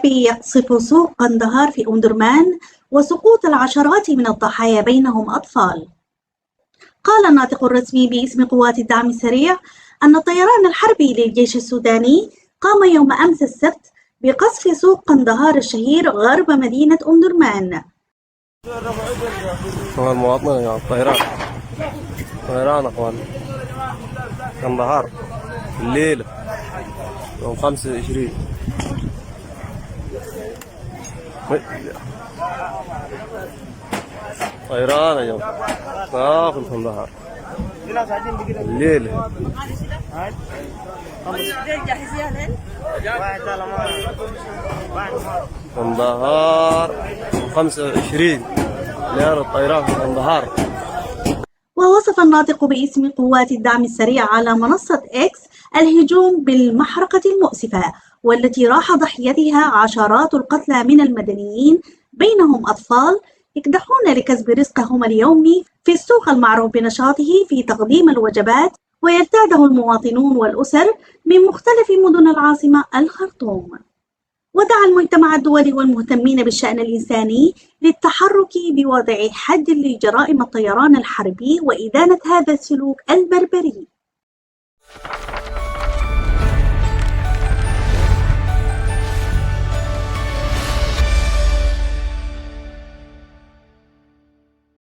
الحربي يقصف سوق قندهار في أم درمان وسقوط العشرات من الضحايا بينهم أطفال. قال الناطق الرسمي باسم قوات الدعم السريع أن الطيران الحربي للجيش السوداني قام يوم أمس السبت بقصف سوق قندهار الشهير غرب مدينة أم درمان. المواطنين يا طيران أخوان قندهار الليلة يوم 25 طيران يا جماعة في قندهار الليلة قندهار 25 ليلة الطيران في قندهار. ووصف الناطق باسم قوات الدعم السريع على منصة إكس الهجوم بالمحرقة المؤسفة والتي راح ضحيتها عشرات القتلى من المدنيين بينهم أطفال يكدحون لكسب رزقهم اليومي في السوق المعروف بنشاطه في تقديم الوجبات ويرتاده المواطنون والأسر من مختلف مدن العاصمة الخرطوم. ودعا المجتمع الدولي والمهتمين بالشأن الإنساني للتحرك بوضع حد لجرائم الطيران الحربي وإدانة هذا السلوك البربري.